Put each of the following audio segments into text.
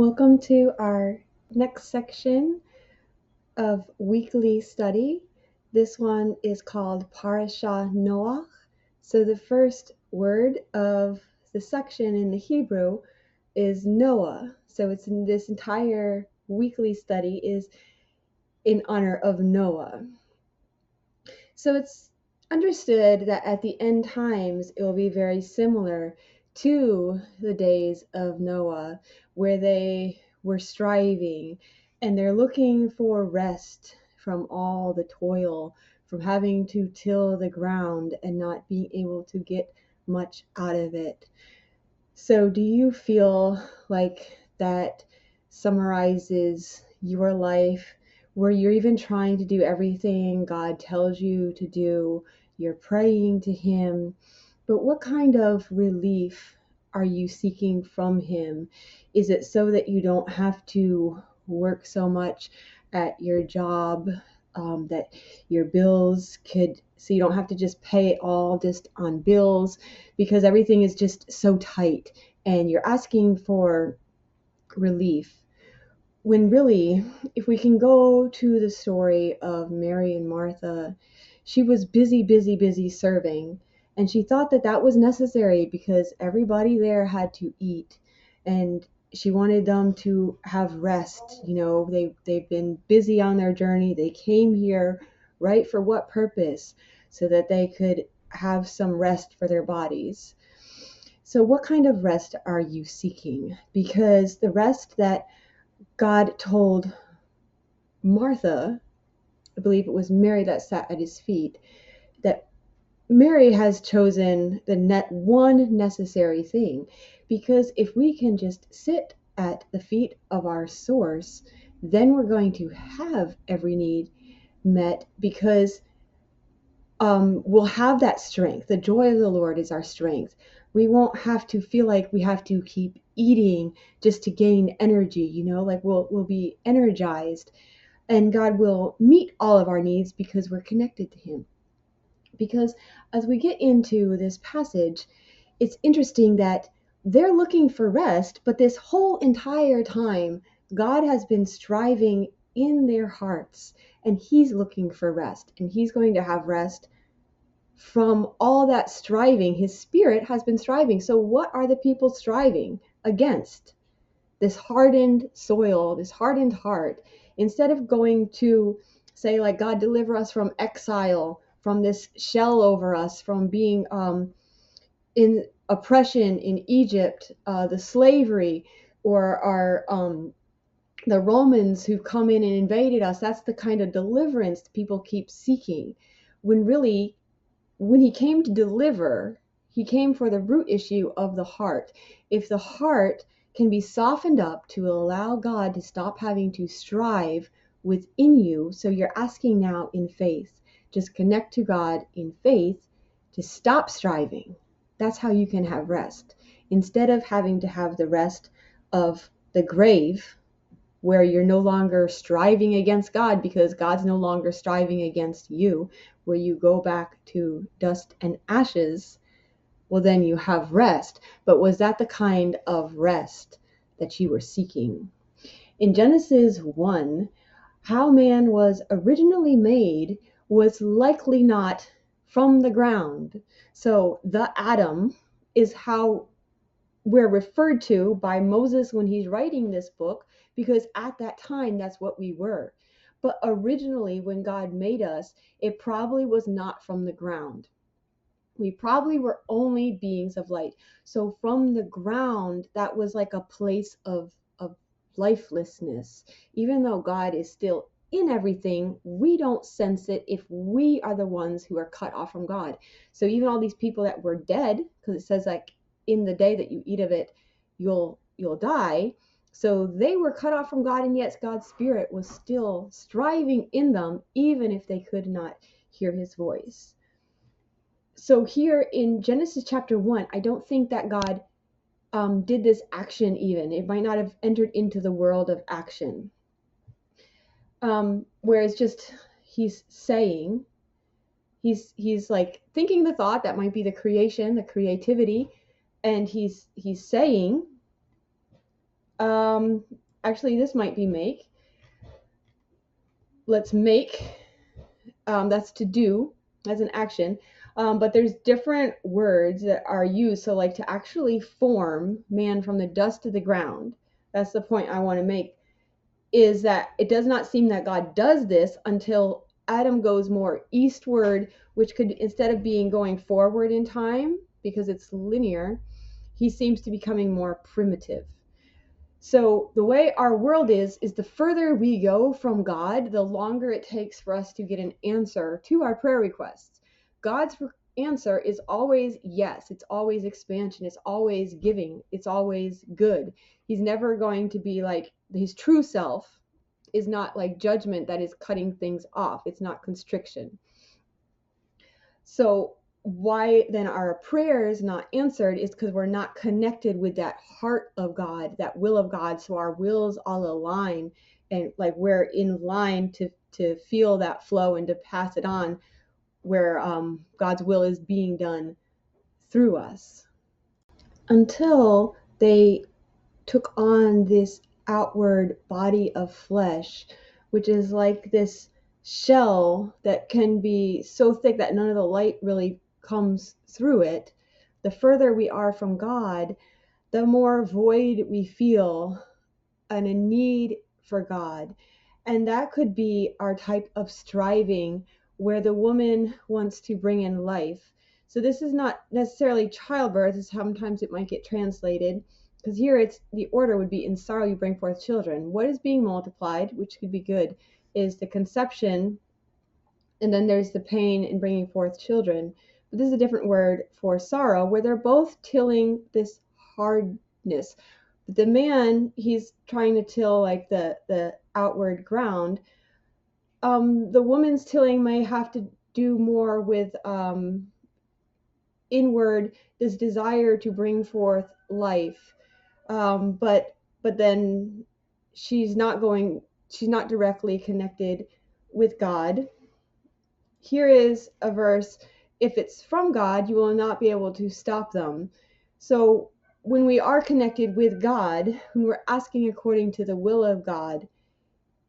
Welcome to our next section of weekly study. This one is called Parshat Noach. So the first word of the section in the Hebrew is Noah. So it's in this entire weekly study is in honor of Noah. So it's understood that at the end times it will be very similar to the days of Noah, where they were striving and they're looking for rest from all the toil, from having to till the ground and not being able to get much out of it. So, do you feel like that summarizes your life where you're even trying to do everything God tells you to do? You're praying to Him, but what kind of relief are you seeking from Him? Is it so that you don't have to work so much at your job, that your bills could, so you don't have to just pay all just on bills because everything is just so tight and you're asking for relief? When really, if we can go to the story of Mary and Martha, she was busy, busy, busy serving. And she thought that that was necessary because everybody there had to eat. And she wanted them to have rest. You know, they've been busy on their journey. They came here, right? For what purpose? So that they could have some rest for their bodies. So, what kind of rest are you seeking? Because the rest that God told Martha, I believe it was Mary that sat at his feet, that Mary has chosen the one necessary thing. Because if we can just sit at the feet of our source, then we're going to have every need met because we'll have that strength. The joy of the Lord is our strength. We won't have to feel like we have to keep eating just to gain energy, like we'll be energized, and God will meet all of our needs because we're connected to Him. Because as we get into this passage, it's interesting that they're looking for rest, but this whole entire time, God has been striving in their hearts, and He's looking for rest, and He's going to have rest from all that striving. His spirit has been striving. So, what are the people striving against? This hardened soil, this hardened heart. Instead of going to say, like, God, deliver us from exile, from this shell over us, from being in oppression in Egypt, the slavery, or our the Romans who've come in and invaded us. That's the kind of deliverance people keep seeking. When really, when He came to deliver, He came for the root issue of the heart. If the heart can be softened up to allow God to stop having to strive within you, so you're asking now in faith, just connect to God in faith to stop striving. That's how you can have rest. Instead of having to have the rest of the grave, where you're no longer striving against God because God's no longer striving against you, where you go back to dust and ashes, well, then you have rest. But was that the kind of rest that you were seeking? In Genesis 1, how man was originally made was likely not from the ground. So the Adam is how we're referred to by Moses when he's writing this book, because at that time, that's what we were. But originally, when God made us, it probably was not from the ground. We probably were only beings of light. So from the ground, that was like a place of lifelessness. Even though God is still in everything, we don't sense it if we are the ones who are cut off from God. So even all these people that were dead, because it says like in the day that you eat of it, you'll die. So they were cut off from God, and yet God's spirit was still striving in them, even if they could not hear His voice. So here in Genesis chapter 1, I don't think that God did this action even. It might not have entered into the world of action. Whereas just He's saying, he's like thinking the thought that might be the creation, the creativity, and he's saying, Actually, this might be make. Let's make. That's to do. That's an action. But there's different words that are used. So, like to actually form man from the dust of the ground. That's the point I want to make. Is that it does not seem that God does this until Adam goes more eastward, which could, instead of being going forward in time, because it's linear, he seems to be becoming more primitive. So the way our world is the further we go from God, the longer it takes for us to get an answer to our prayer requests. God's answer is always yes. It's always expansion. It's always giving. It's always good. He's never going to be like, his true self is not like judgment that is cutting things off. It's not constriction. So why then are prayers not answered is because we're not connected with that heart of God, that will of God. So our wills all align, and like we're in line to feel that flow and to pass it on, where God's will is being done through us. Until they took on this outward body of flesh, which is like this shell that can be so thick that none of the light really comes through it. The further we are from God, the more void we feel and a need for God. And that could be our type of striving, where the woman wants to bring in life. So this is not necessarily childbirth, sometimes it might get translated, because here it's the order would be in sorrow you bring forth children. What is being multiplied, which could be good, is the conception, and then there's the pain in bringing forth children. But this is a different word for sorrow, where they're both tilling this hardness. The man, he's trying to till like the outward ground. The woman's tilling may have to do more with inward, this desire to bring forth life. But then she's not directly connected with God. Here is a verse: if it's from God, you will not be able to stop them. So when we are connected with God, when we're asking according to the will of God,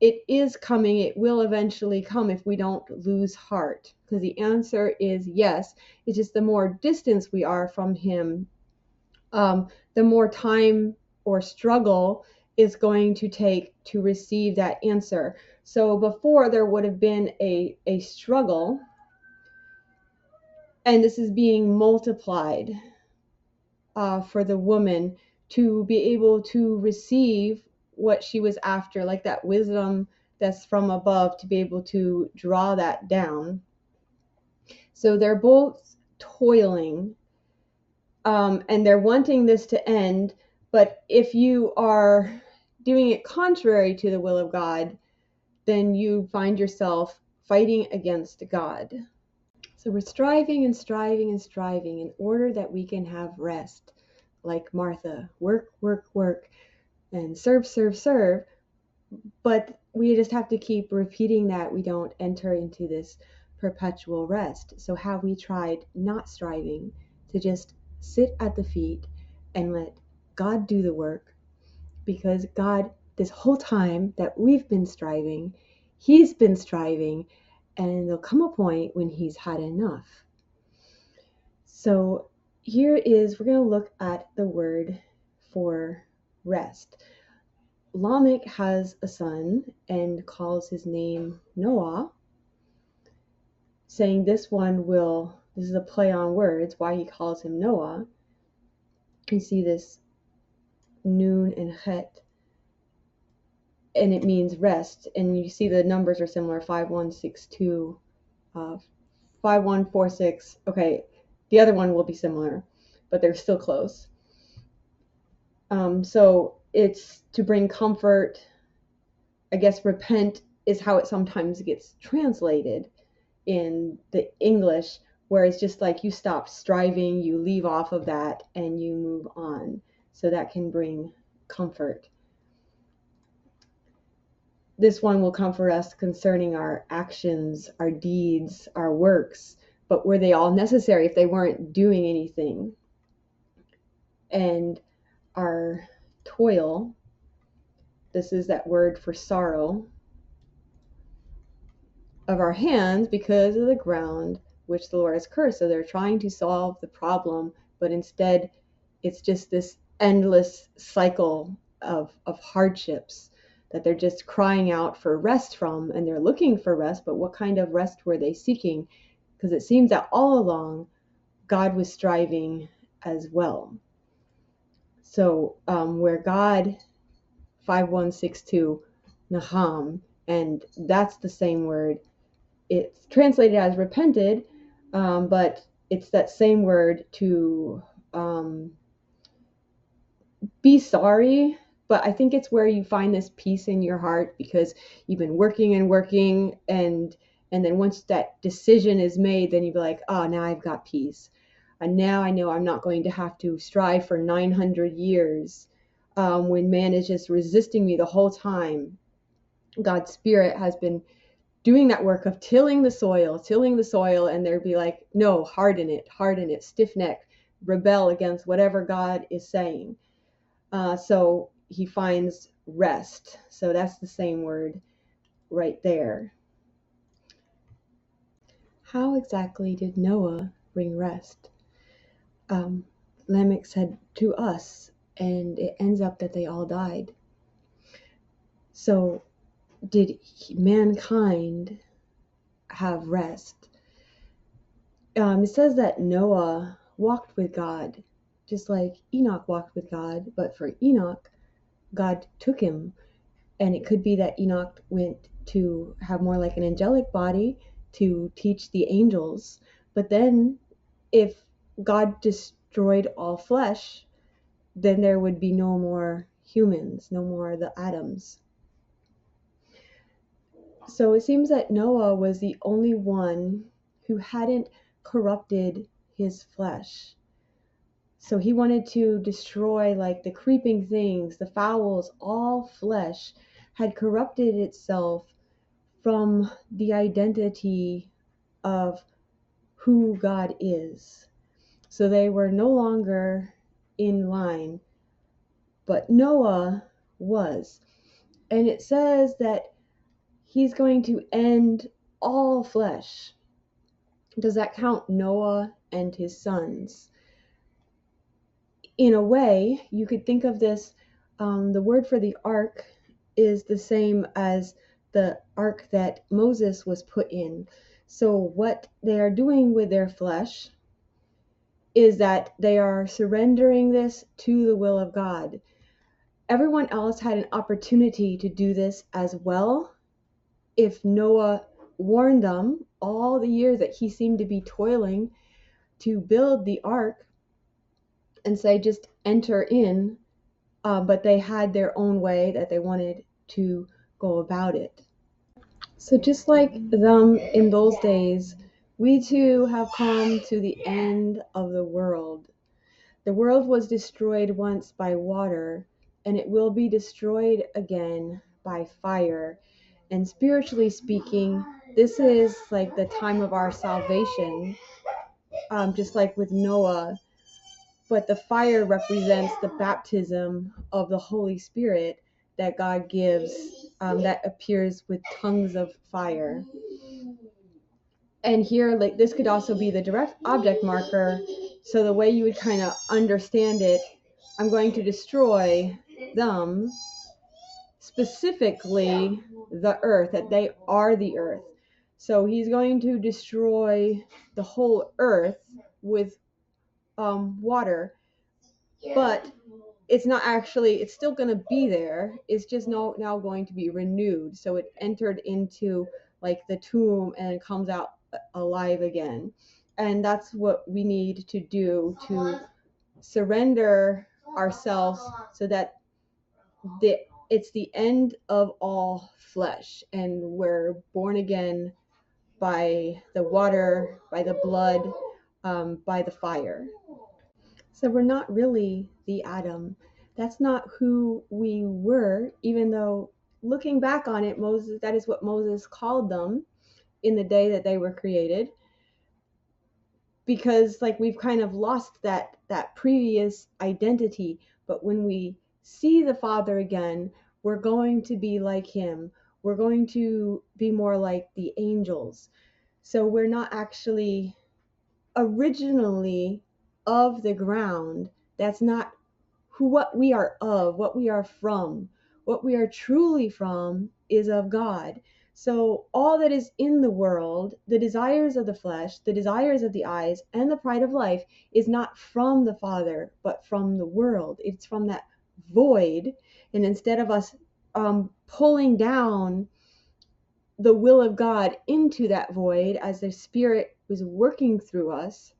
it is coming. It will eventually come if we don't lose heart, because the answer is yes. It's just the more distance we are from Him, the more time or struggle is going to take to receive that answer. So before, there would have been a struggle, and this is being multiplied for the woman to be able to receive what she was after, like that wisdom that's from above, to be able to draw that down. So they're both toiling, and they're wanting this to end. But if you are doing it contrary to the will of God, then you find yourself fighting against God. So we're striving and striving and striving in order that we can have rest. Like Martha, work, work, work, and serve, serve, serve. But we just have to keep repeating that we don't enter into this perpetual rest. So have we tried not striving, to just sit at the feet and let God do the work? Because God, this whole time that we've been striving, He's been striving, and there'll come a point when He's had enough. So we're going to look at the word for rest. Lamech has a son and calls his name Noah, saying this is a play on words, why he calls him Noah. You see this noon and het, and it means rest. And you see the numbers are similar, 5162, 5146. Okay, the other one will be similar, but they're still close. So it's to bring comfort. I guess repent is how it sometimes gets translated in the English, where it's just like you stop striving, you leave off of that, and you move on. So that can bring comfort. This one will comfort us concerning our actions, our deeds, our works, but were they all necessary if they weren't doing anything? And our toil This is that word for sorrow of our hands because of the ground which the Lord has cursed. So they're trying to solve the problem, but instead it's just this endless cycle of hardships that they're just crying out for rest from, and they're looking for rest, but what kind of rest were they seeking? Because it seems that all along God was striving as well. So where God 5162 Naham, and that's the same word. It's translated as repented, but it's that same word to be sorry. But I think it's where you find this peace in your heart because you've been working and working, and then once that decision is made, then you be like, oh, now I've got peace. And now I know I'm not going to have to strive for 900 years when man is just resisting me the whole time. God's spirit has been doing that work of tilling the soil, and they'd be like, no, harden it, stiff neck, rebel against whatever God is saying. So he finds rest. So that's the same word right there. How exactly did Noah bring rest? Lamech said to us, and it ends up that they all died. So did mankind have rest? It says that Noah walked with God, just like Enoch walked with God, but for Enoch, God took him. And it could be that Enoch went to have more like an angelic body to teach the angels. But then if God destroyed all flesh, then there would be no more humans, no more the Adams. So it seems that Noah was the only one who hadn't corrupted his flesh. So he wanted to destroy like the creeping things, the fowls, all flesh had corrupted itself from the identity of who God is. So they were no longer in line, but Noah was. And it says that he's going to end all flesh. Does that count Noah and his sons? In a way, you could think of this, the word for the ark is the same as the ark that Moses was put in. So what they are doing with their flesh is that they are surrendering this to the will of God. Everyone else had an opportunity to do this as well if Noah warned them all the years that he seemed to be toiling to build the ark and say, just enter in. But they had their own way that they wanted to go about it. So just like them in those days, we too have come to the end of the world. The world was destroyed once by water, and it will be destroyed again by fire. And spiritually speaking, this is like the time of our salvation, just like with Noah. But the fire represents the baptism of the Holy Spirit that God gives, that appears with tongues of fire. And here, like, this could also be the direct object marker. So the way you would kind of understand it, I'm going to destroy them, specifically the earth, that they are the earth. So he's going to destroy the whole earth with water, but it's not actually, it's still going to be there. It's just now going to be renewed. So it entered into like the tomb and it comes out alive again. And that's what we need to do, to surrender ourselves so that it's the end of all flesh, and we're born again by the water, by the blood, by the fire. So we're not really the Adam. That's not who we were, even though looking back on it, Moses, that is what Moses called them in the day that they were created. Because like we've kind of lost that previous identity, but when we see the Father again, we're going to be like him. We're going to be more like the angels. So we're not actually originally of the ground. That's not what we are of, what we are from. What we are truly from is of God. So all that is in the world, the desires of the flesh, the desires of the eyes, and the pride of life is not from the Father, but from the world. It's from that void. And instead of us pulling down the will of God into that void as the Spirit was working through us,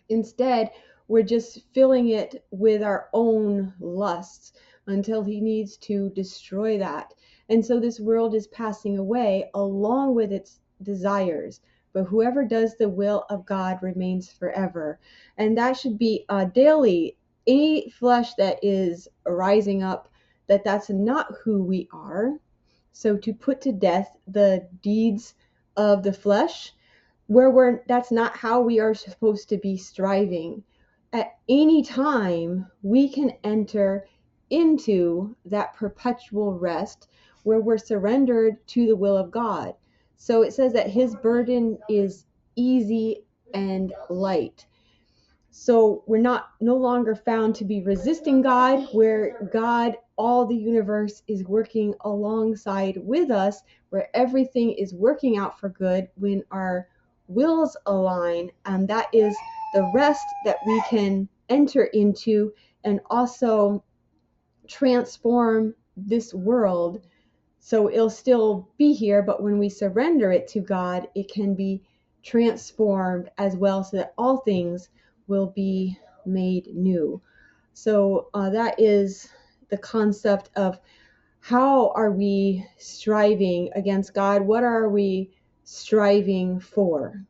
instead, we're just filling it with our own lusts until he needs to destroy that. And so this world is passing away along with its desires. But whoever does the will of God remains forever. And that should be daily. Any flesh that is rising up, that's not who we are. So to put to death the deeds of the flesh, that's not how we are supposed to be striving. At any time we can enter into that perpetual rest where we're surrendered to the will of God. So it says that his burden is easy and light. So we're no longer found to be resisting God, where God, all the universe is working alongside with us, where everything is working out for good when our wills align. And that is the rest that we can enter into and also transform this world. So it'll still be here, but when we surrender it to God, it can be transformed as well, so that all things will be made new. So that is the concept of how are we striving against God? What are we striving for?